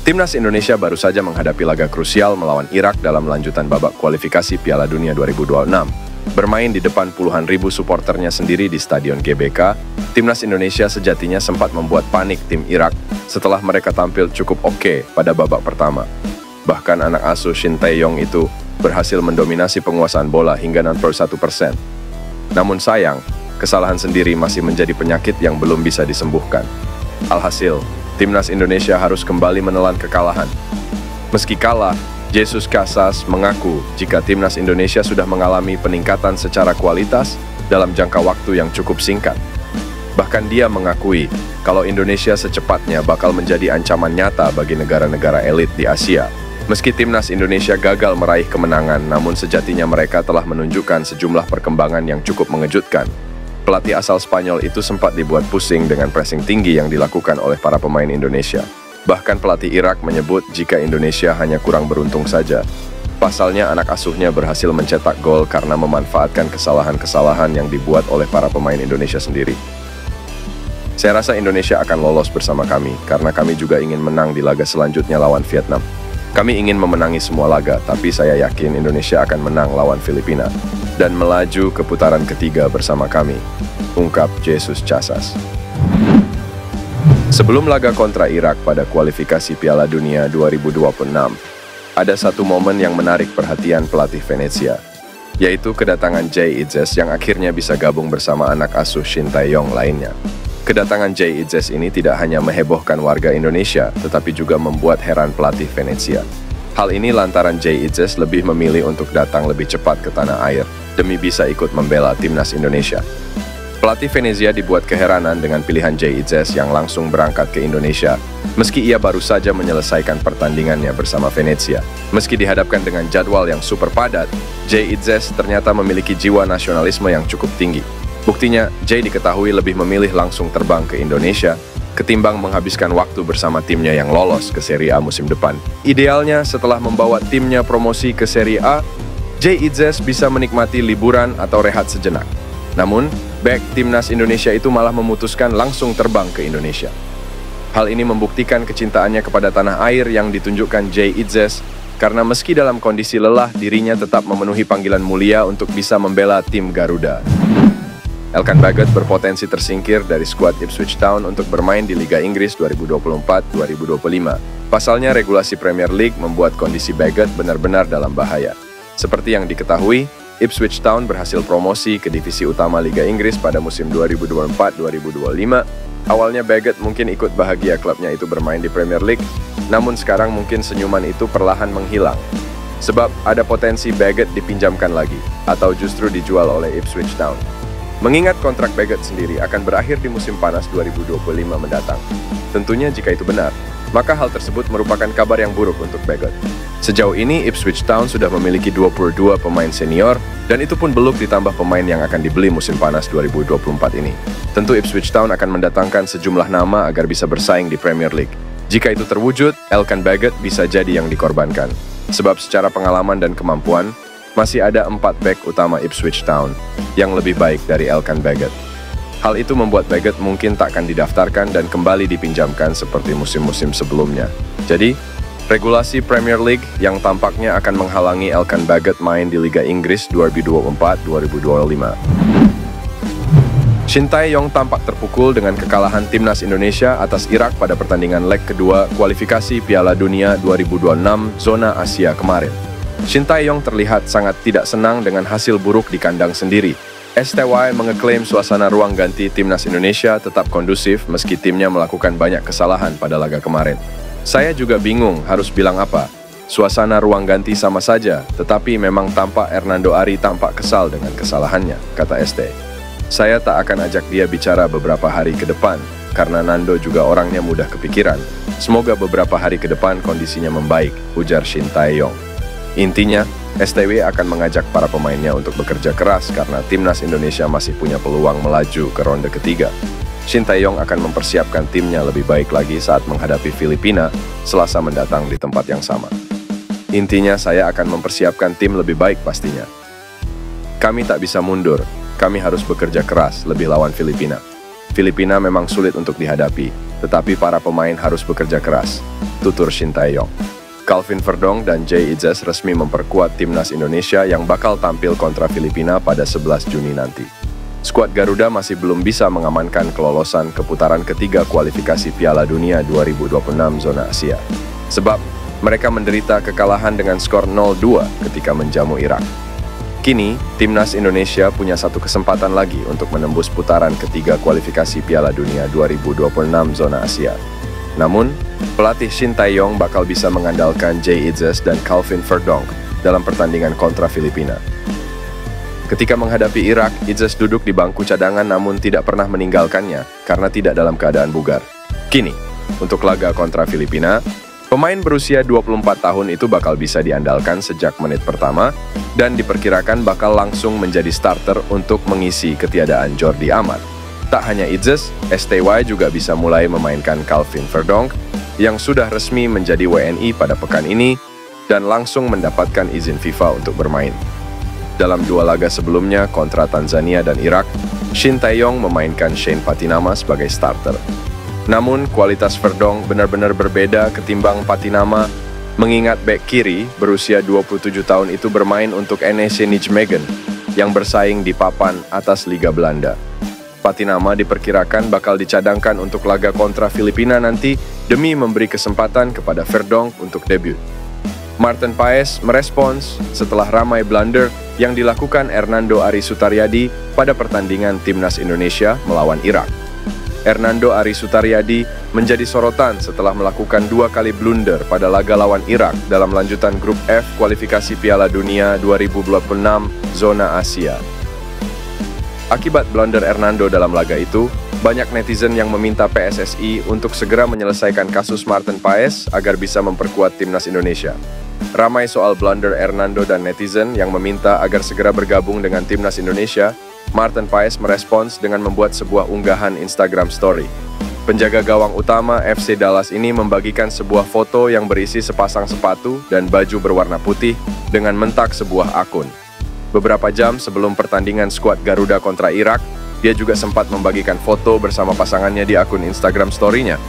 Timnas Indonesia baru saja menghadapi laga krusial melawan Irak dalam lanjutan babak kualifikasi Piala Dunia 2026. Bermain di depan puluhan ribu suporternya sendiri di Stadion GBK, Timnas Indonesia sejatinya sempat membuat panik tim Irak setelah mereka tampil cukup oke pada babak pertama. Bahkan anak asuh Shin Tae-yong itu berhasil mendominasi penguasaan bola hingga 61%. Namun sayang, kesalahan sendiri masih menjadi penyakit yang belum bisa disembuhkan. Alhasil, Timnas Indonesia harus kembali menelan kekalahan. Meski kalah, Jesus Casas mengaku jika Timnas Indonesia sudah mengalami peningkatan secara kualitas dalam jangka waktu yang cukup singkat. Bahkan dia mengakui kalau Indonesia secepatnya bakal menjadi ancaman nyata bagi negara-negara elit di Asia. Meski Timnas Indonesia gagal meraih kemenangan, namun sejatinya mereka telah menunjukkan sejumlah perkembangan yang cukup mengejutkan. Pelatih asal Spanyol itu sempat dibuat pusing dengan pressing tinggi yang dilakukan oleh para pemain Indonesia. Bahkan pelatih Irak menyebut jika Indonesia hanya kurang beruntung saja. Pasalnya anak asuhnya berhasil mencetak gol karena memanfaatkan kesalahan-kesalahan yang dibuat oleh para pemain Indonesia sendiri. Saya rasa Indonesia akan lolos bersama kami karena kami juga ingin menang di laga selanjutnya lawan Vietnam. Kami ingin memenangi semua laga, tapi saya yakin Indonesia akan menang lawan Filipina dan melaju ke putaran ketiga bersama kami, ungkap Jesus Casas. Sebelum laga kontra Irak pada kualifikasi Piala Dunia 2026, ada satu momen yang menarik perhatian pelatih Venezia, yaitu kedatangan Jay Itzes yang akhirnya bisa gabung bersama anak asuh Shin Tae-yong lainnya. Kedatangan Jay Itzes ini tidak hanya mehebohkan warga Indonesia, tetapi juga membuat heran pelatih Venezia. Hal ini lantaran Jay Itzes lebih memilih untuk datang lebih cepat ke tanah air, demi bisa ikut membela Timnas Indonesia. Pelatih Venezia dibuat keheranan dengan pilihan Jay Itzes yang langsung berangkat ke Indonesia, meski ia baru saja menyelesaikan pertandingannya bersama Venezia. Meski dihadapkan dengan jadwal yang super padat, Jay Itzes ternyata memiliki jiwa nasionalisme yang cukup tinggi. Buktinya, Jay diketahui lebih memilih langsung terbang ke Indonesia ketimbang menghabiskan waktu bersama timnya yang lolos ke Serie A musim depan. Idealnya, setelah membawa timnya promosi ke Serie A, Jay Itzes bisa menikmati liburan atau rehat sejenak. Namun, bek Timnas Indonesia itu malah memutuskan langsung terbang ke Indonesia. Hal ini membuktikan kecintaannya kepada tanah air yang ditunjukkan Jay Itzes, karena meski dalam kondisi lelah, dirinya tetap memenuhi panggilan mulia untuk bisa membela tim Garuda. Elkan Baggott berpotensi tersingkir dari skuad Ipswich Town untuk bermain di Liga Inggris 2024-2025. Pasalnya regulasi Premier League membuat kondisi Baggott benar-benar dalam bahaya. Seperti yang diketahui, Ipswich Town berhasil promosi ke divisi utama Liga Inggris pada musim 2024-2025. Awalnya Baggott mungkin ikut bahagia klubnya itu bermain di Premier League, namun sekarang mungkin senyuman itu perlahan menghilang. Sebab ada potensi Baggott dipinjamkan lagi, atau justru dijual oleh Ipswich Town. Mengingat kontrak Baggott sendiri akan berakhir di musim panas 2025 mendatang. Tentunya jika itu benar, maka hal tersebut merupakan kabar yang buruk untuk Baggott. Sejauh ini Ipswich Town sudah memiliki 22 pemain senior, dan itu pun belum ditambah pemain yang akan dibeli musim panas 2024 ini. Tentu Ipswich Town akan mendatangkan sejumlah nama agar bisa bersaing di Premier League. Jika itu terwujud, Elkan Baggott bisa jadi yang dikorbankan. Sebab secara pengalaman dan kemampuan, masih ada 4 bek utama Ipswich Town yang lebih baik dari Elkan Baggott. Hal itu membuat Baggott mungkin tak akan didaftarkan dan kembali dipinjamkan seperti musim-musim sebelumnya. Jadi, regulasi Premier League yang tampaknya akan menghalangi Elkan Baggott main di Liga Inggris 2024-2025. Shin Tae-yong tampak terpukul dengan kekalahan Timnas Indonesia atas Irak pada pertandingan leg kedua kualifikasi Piala Dunia 2026 zona Asia kemarin. Shin Tae-yong terlihat sangat tidak senang dengan hasil buruk di kandang sendiri. STY mengeklaim suasana ruang ganti Timnas Indonesia tetap kondusif meski timnya melakukan banyak kesalahan pada laga kemarin. Saya juga bingung harus bilang apa. Suasana ruang ganti sama saja, tetapi memang tampak Hernando Ari tampak kesal dengan kesalahannya, kata ST. Saya tak akan ajak dia bicara beberapa hari ke depan, karena Nando juga orangnya mudah kepikiran. Semoga beberapa hari ke depan kondisinya membaik, ujar Shin Tae-yong. Intinya, STW akan mengajak para pemainnya untuk bekerja keras karena Timnas Indonesia masih punya peluang melaju ke ronde ketiga. Shin Tae-yong akan mempersiapkan timnya lebih baik lagi saat menghadapi Filipina Selasa mendatang di tempat yang sama. Intinya, saya akan mempersiapkan tim lebih baik pastinya. Kami tak bisa mundur, kami harus bekerja keras lebih lawan Filipina. Filipina memang sulit untuk dihadapi, tetapi para pemain harus bekerja keras, tutur Shin Tae-yong. Calvin Verdong dan Jay Itzes resmi memperkuat timnas Indonesia yang bakal tampil kontra Filipina pada 11 Juni nanti. Skuad Garuda masih belum bisa mengamankan kelolosan ke putaran ketiga kualifikasi Piala Dunia 2026 zona Asia. Sebab mereka menderita kekalahan dengan skor 0-2 ketika menjamu Irak. Kini, timnas Indonesia punya satu kesempatan lagi untuk menembus putaran ketiga kualifikasi Piala Dunia 2026 zona Asia. Namun, pelatih Shin Tae-yong bakal bisa mengandalkan Jay Itzes dan Calvin Verdong dalam pertandingan kontra Filipina. Ketika menghadapi Irak, Itzes duduk di bangku cadangan namun tidak pernah meninggalkannya karena tidak dalam keadaan bugar. Kini, untuk laga kontra Filipina, pemain berusia 24 tahun itu bakal bisa diandalkan sejak menit pertama dan diperkirakan bakal langsung menjadi starter untuk mengisi ketiadaan Jordi Amat. Tak hanya Itzes, STY juga bisa mulai memainkan Calvin Verdong yang sudah resmi menjadi WNI pada pekan ini dan langsung mendapatkan izin FIFA untuk bermain. Dalam dua laga sebelumnya kontra Tanzania dan Irak, Shin Tae-yong memainkan Shane Patinama sebagai starter. Namun, kualitas Verdong benar-benar berbeda ketimbang Patinama, mengingat bek kiri berusia 27 tahun itu bermain untuk NEC Nijmegen yang bersaing di papan atas Liga Belanda. Patinama diperkirakan bakal dicadangkan untuk laga kontra Filipina nanti demi memberi kesempatan kepada Verdong untuk debut. Martin Paes merespons setelah ramai blunder yang dilakukan Hernando Ari Sutaryadi pada pertandingan timnas Indonesia melawan Irak. Hernando Ari Sutaryadi menjadi sorotan setelah melakukan 2 kali blunder pada laga lawan Irak dalam lanjutan grup F kualifikasi Piala Dunia 2026 zona Asia. Akibat blunder Hernando dalam laga itu, banyak netizen yang meminta PSSI untuk segera menyelesaikan kasus Martin Paes agar bisa memperkuat timnas Indonesia. Ramai soal blunder Hernando dan netizen yang meminta agar segera bergabung dengan timnas Indonesia. Martin Paes merespons dengan membuat sebuah unggahan Instagram story. Penjaga gawang utama FC Dallas ini membagikan sebuah foto yang berisi sepasang sepatu dan baju berwarna putih dengan mentak sebuah akun. Beberapa jam sebelum pertandingan skuad Garuda kontra Irak, dia juga sempat membagikan foto bersama pasangannya di akun Instagram story-nya.